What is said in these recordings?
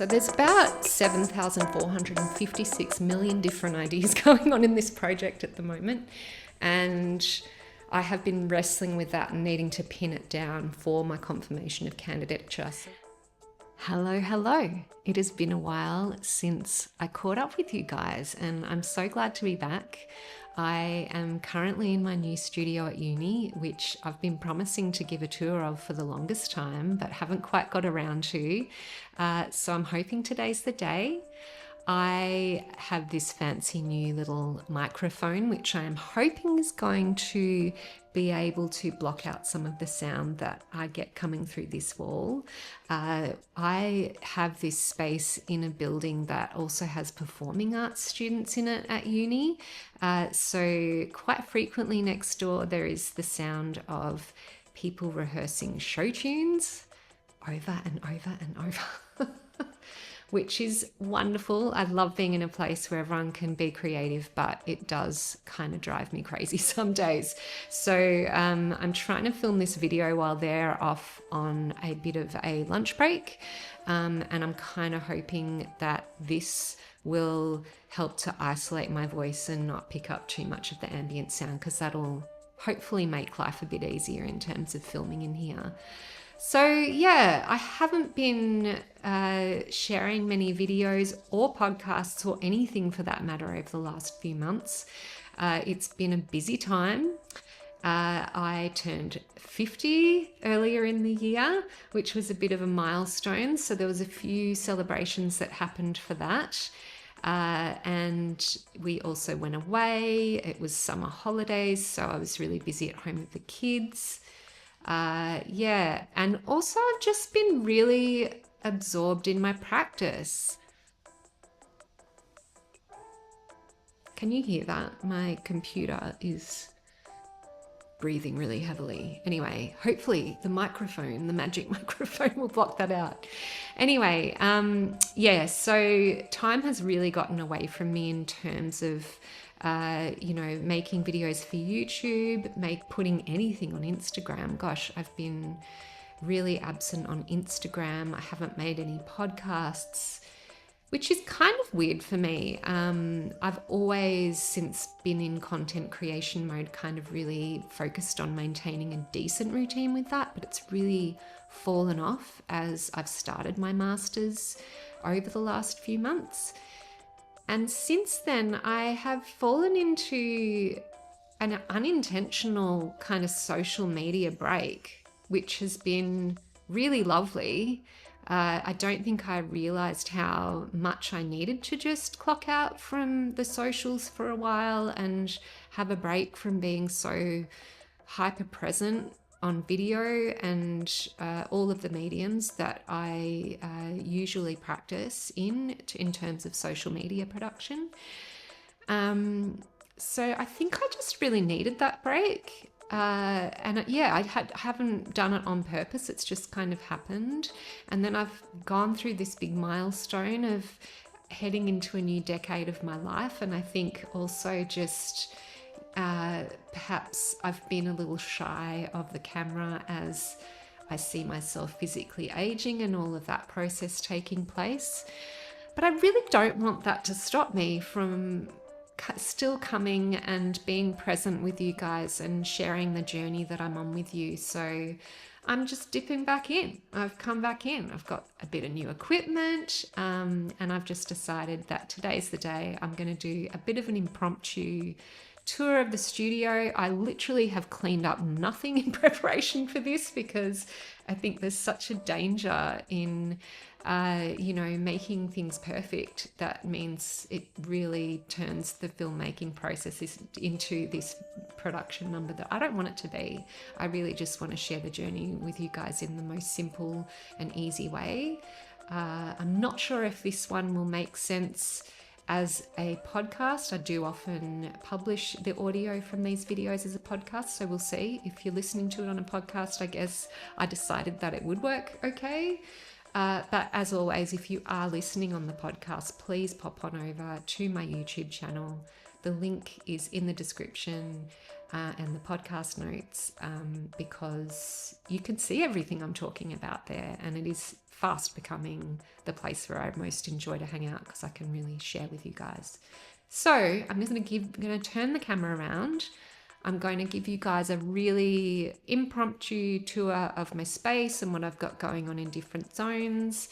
So there's about 7,456 million different ideas going on in this project at the moment. And I have been wrestling with that and needing to pin it down for my confirmation of candidature. Hello. It has been a while since I caught up with you guys, and I'm so glad to be back. I am currently in my new studio at uni, which I've been promising to give a tour of for the longest time, but haven't quite got around to. So I'm hoping today's the day. I have this fancy new little microphone, which I am hoping is going to be able to block out some of the sound that I get coming through this wall. I have this space in a building that also has performing arts students in it at uni. So quite frequently next door, there is the sound of people rehearsing show tunes over and over and over. Which is wonderful. I love being in a place where everyone can be creative, but it does kind of drive me crazy some days. So I'm trying to film this video while they're off on a bit of a lunch break. And I'm kind of hoping that this will help to isolate my voice and not pick up too much of the ambient sound, because that'll hopefully make life a bit easier in terms of filming in here. So yeah, I haven't been sharing many videos or podcasts or anything for that matter over the last few months. It's been a busy time. I turned 50 earlier in the year, which was a bit of a milestone. So there was a few celebrations that happened for that. And we also went away. It was summer holidays, so I was really busy at home with the kids. And also I've just been really absorbed in my practice. Can you hear that? My computer is breathing really heavily. Anyway, hopefully the magic microphone will block that out. Anyway, so time has really gotten away from me in terms of making videos for YouTube, putting anything on Instagram. Gosh, I've been really absent on Instagram. I haven't made any podcasts, which is kind of weird for me. I've always since been in content creation mode, kind of really focused on maintaining a decent routine with that, but it's really fallen off as I've started my master's over the last few months. And since then, I have fallen into an unintentional kind of social media break, which has been really lovely. I don't think I realized how much I needed to just clock out from the socials for a while and have a break from being so hyper present on video and all of the mediums that I usually practice in terms of social media production. So I think I just really needed that break. I haven't done it on purpose. It's just kind of happened. And then I've gone through this big milestone of heading into a new decade of my life. And I think also just perhaps I've been a little shy of the camera as I see myself physically aging and all of that process taking place. But I really don't want that to stop me from still coming and being present with you guys and sharing the journey that I'm on with you. So I'm just dipping back in. I've come back in. I've got a bit of new equipment, and I've just decided that today's the day. I'm going to do a bit of an impromptu tour of the studio. I literally have cleaned up nothing in preparation for this, because I think there's such a danger in making things perfect. That means it really turns the filmmaking process into this production number that I don't want it to be. I really just want to share the journey with you guys in the most simple and easy way. I'm not sure if this one will make sense as a podcast. I do often publish the audio from these videos as a podcast, so we'll see. If you're listening to it on a podcast, I guess I decided that it would work okay. But as always, if you are listening on the podcast, please pop on over to my YouTube channel. The link is in the description. and the podcast notes, because you can see everything I'm talking about there, and it is fast becoming the place where I most enjoy to hang out because I can really share with you guys. So I'm just going to turn the camera around. I'm going to give you guys a really impromptu tour of my space and what I've got going on in different zones.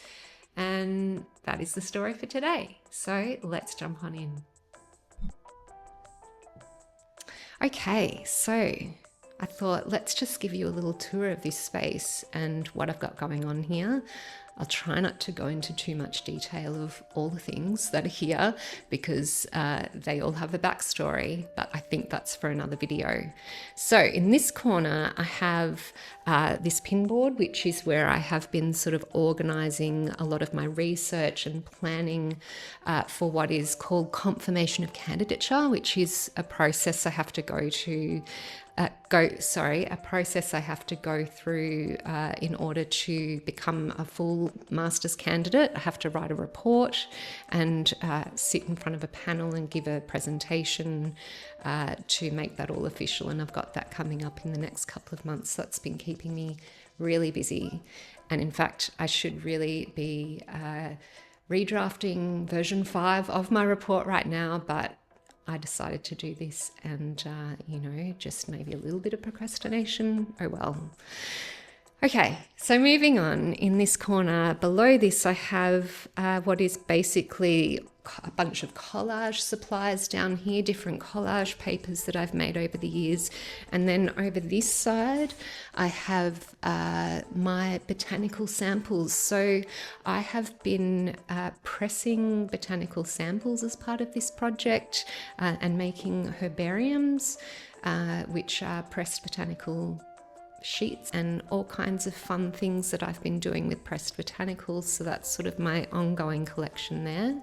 And that is the story for today. So let's jump on in. Okay, so I thought let's just give you a little tour of this space and what I've got going on here. I'll try not to go into too much detail of all the things that are here because they all have a backstory, but I think that's for another video. So in this corner, I have this pinboard, which is where I have been sort of organizing a lot of my research and planning for what is called confirmation of candidature, which is a process I have to go to a process I have to go through in order to become a full master's candidate. I have to write a report and sit in front of a panel and give a presentation to make that all official. And I've got that coming up in the next couple of months. That's been keeping me really busy. And in fact, I should really be redrafting version 5 of my report right now, but I decided to do this and, just maybe a little bit of procrastination. Oh well. Okay, so moving on, in this corner below this, I have what is basically a bunch of collage supplies down here, different collage papers that I've made over the years. And then over this side, I have my botanical samples. So I have been pressing botanical samples as part of this project and making herbariums, which are pressed botanical sheets and all kinds of fun things that I've been doing with pressed botanicals. So that's sort of my ongoing collection there.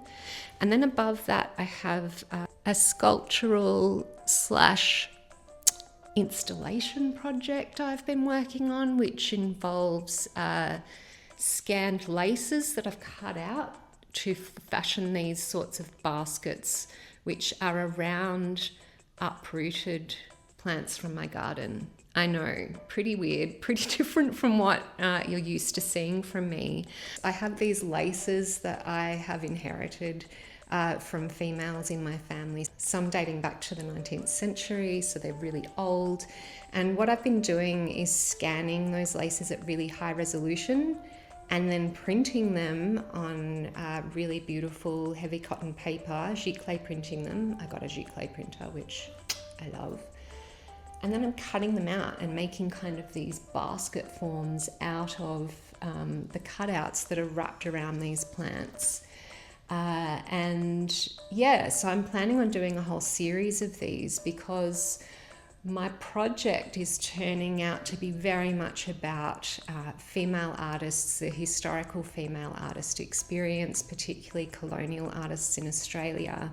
And then above that, I have a sculptural / installation project I've been working on, which involves scanned laces that I've cut out to fashion these sorts of baskets, which are around uprooted plants from my garden. I know, pretty weird, pretty different from what you're used to seeing from me. I have these laces that I have inherited from females in my family, some dating back to the 19th century, so they're really old. And what I've been doing is scanning those laces at really high resolution and then printing them on really beautiful heavy cotton paper, giclée printing them. I got a giclée printer, which I love. And then I'm cutting them out and making kind of these basket forms out of the cutouts that are wrapped around these plants. So I'm planning on doing a whole series of these because my project is turning out to be very much about female artists, the historical female artist experience, particularly colonial artists in Australia,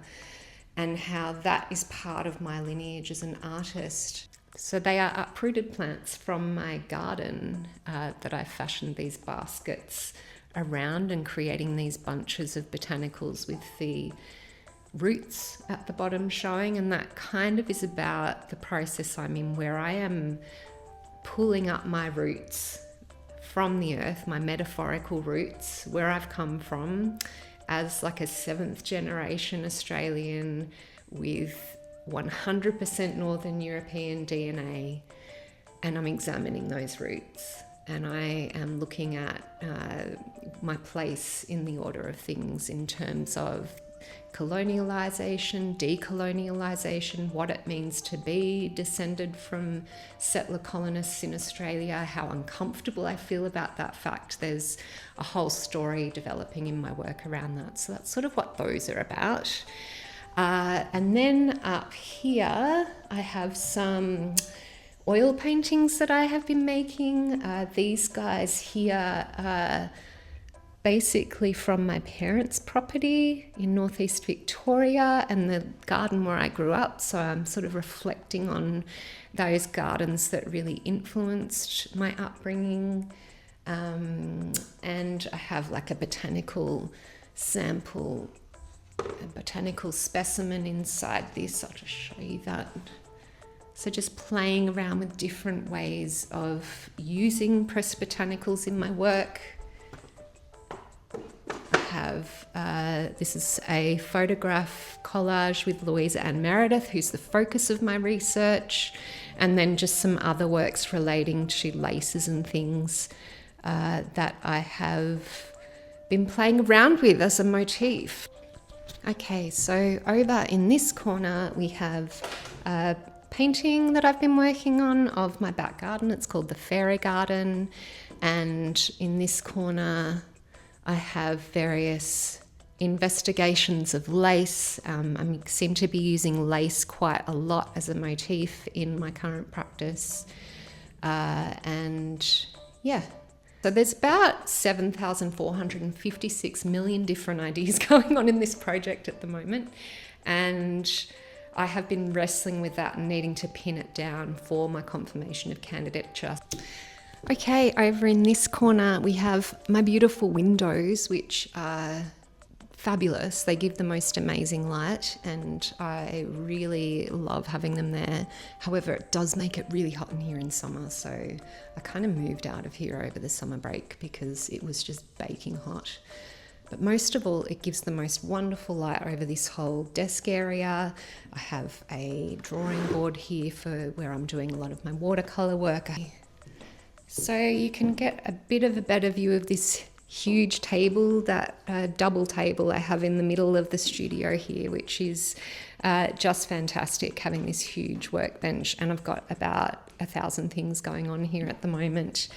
and how that is part of my lineage as an artist. So they are uprooted plants from my garden that I fashioned these baskets around and creating these bunches of botanicals with the roots at the bottom showing. And that kind of is about the process I'm in, where I am pulling up my roots from the earth, my metaphorical roots, where I've come from as like a 7th generation Australian with 100% Northern European DNA, and I'm examining those roots, and I am looking at my place in the order of things in terms of colonialisation, decolonialisation, what it means to be descended from settler colonists in Australia, how uncomfortable I feel about that fact. There's a whole story developing in my work around that. So that's sort of what those are about. And then up here, I have some oil paintings that I have been making. These guys here are basically from my parents' property in northeast Victoria and the garden where I grew up. So I'm sort of reflecting on those gardens that really influenced my upbringing. And I have like a botanical sample, a botanical specimen inside this. I'll just show you that. So just playing around with different ways of using pressed botanicals in my work. I have, this is a photograph collage with Louisa Ann Meredith, who's the focus of my research, and then just some other works relating to laces and things that I have been playing around with as a motif. Okay, so over in this corner we have a painting that I've been working on of my back garden. It's called the Fairy Garden, and in this corner I have various investigations of lace. I seem to be using lace quite a lot as a motif in my current practice, and yeah. So there's about 7,456 million different ideas going on in this project at the moment, and I have been wrestling with that and needing to pin it down for my confirmation of candidature. Okay, over in this corner we have my beautiful windows, which are fabulous. They give the most amazing light and I really love having them there. However, it does make it really hot in here in summer, so I kind of moved out of here over the summer break because it was just baking hot. But most of all, it gives the most wonderful light over this whole desk area. I have a drawing board here for where I'm doing a lot of my watercolor work. So you can get a bit of a better view of this huge table, that double table I have in the middle of the studio here, which is just fantastic, having this huge workbench. And I've got about 1,000 things going on here at the moment.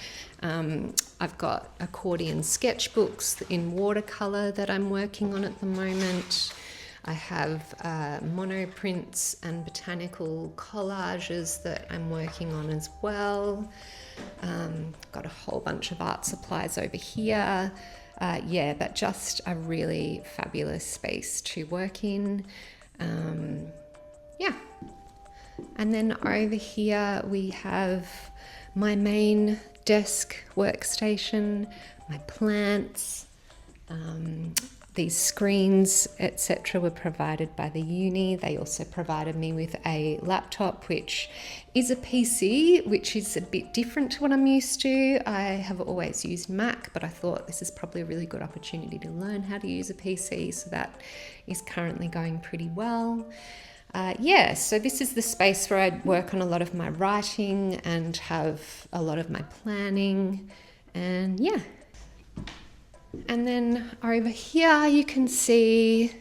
I've got accordion sketchbooks in watercolor that I'm working on at the moment. I have monoprints and botanical collages that I'm working on as well. Got a whole bunch of art supplies over here. Yeah, but just a really fabulous space to work in. Yeah. And then over here we have my main desk workstation, my plants, these screens, etc. were provided by the uni. They also provided me with a laptop, which is a PC, which is a bit different to what I'm used to. I have always used Mac, but I thought this is probably a really good opportunity to learn how to use a PC, so that is currently going pretty well. Yeah, so this is the space where I work on a lot of my writing and have a lot of my planning, and yeah. And then over here you can see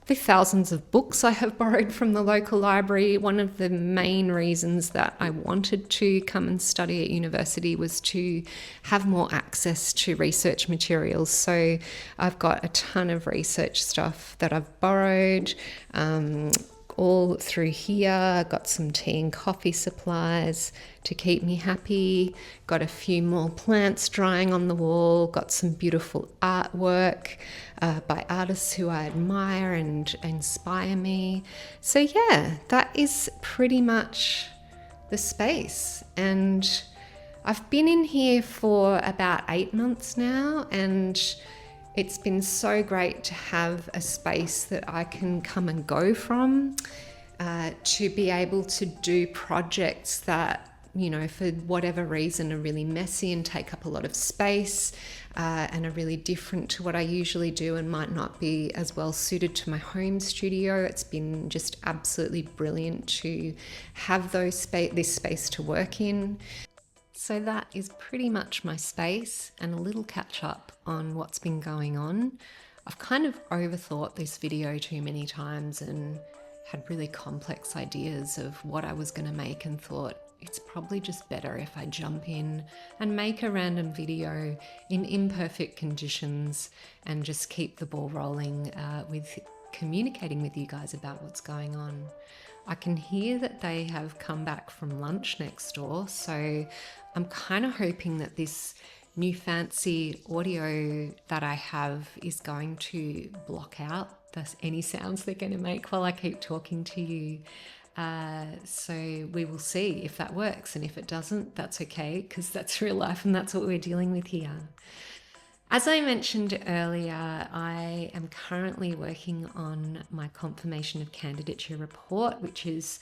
the thousands of books I have borrowed from the local library. One of the main reasons that I wanted to come and study at university was to have more access to research materials. So I've got a ton of research stuff that I've borrowed all through here. Got some tea and coffee supplies to keep me happy. Got a few more plants drying on the wall. Got some beautiful artwork by artists who I admire and inspire me. So yeah, that is pretty much the space. And I've been in here for about 8 months now, and it's been so great to have a space that I can come and go from, to be able to do projects that, you know, for whatever reason are really messy and take up a lot of space, and are really different to what I usually do and might not be as well suited to my home studio. It's been just absolutely brilliant to have this space to work in. So that is pretty much my space and a little catch up on what's been going on. I've kind of overthought this video too many times and had really complex ideas of what I was going to make, and thought it's probably just better if I jump in and make a random video in imperfect conditions and just keep the ball rolling with communicating with you guys about what's going on. I can hear that they have come back from lunch next door, so I'm kind of hoping that this new fancy audio that I have is going to block out any sounds they're going to make while I keep talking to you. So we will see if that works, and if it doesn't, that's okay, because that's real life and that's what we're dealing with here. As I mentioned earlier, I am currently working on my confirmation of candidature report, which is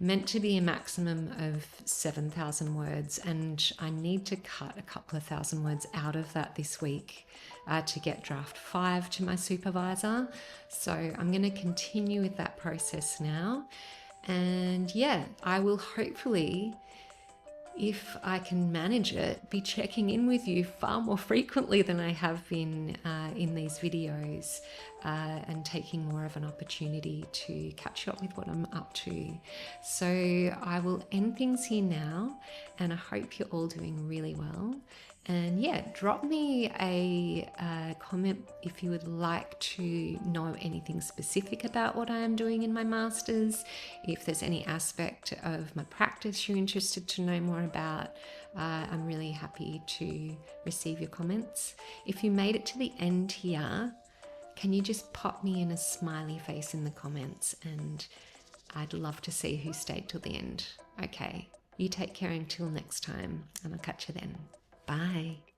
meant to be a maximum of 7,000 words, and I need to cut a couple of thousand words out of that this week to get draft 5 to my supervisor. So I'm going to continue with that process now. And yeah, I will hopefully, if I can manage it, be checking in with you far more frequently than I have been in these videos, and taking more of an opportunity to catch up with what I'm up to. So I will end things here now, and I hope you're all doing really well. And yeah, drop me a comment if you would like to know anything specific about what I am doing in my masters. If there's any aspect of my practice you're interested to know more about, I'm really happy to receive your comments. If you made it to the end here, can you just pop me in a smiley face in the comments, and I'd love to see who stayed till the end. Okay, you take care until next time, and I'll catch you then. Bye.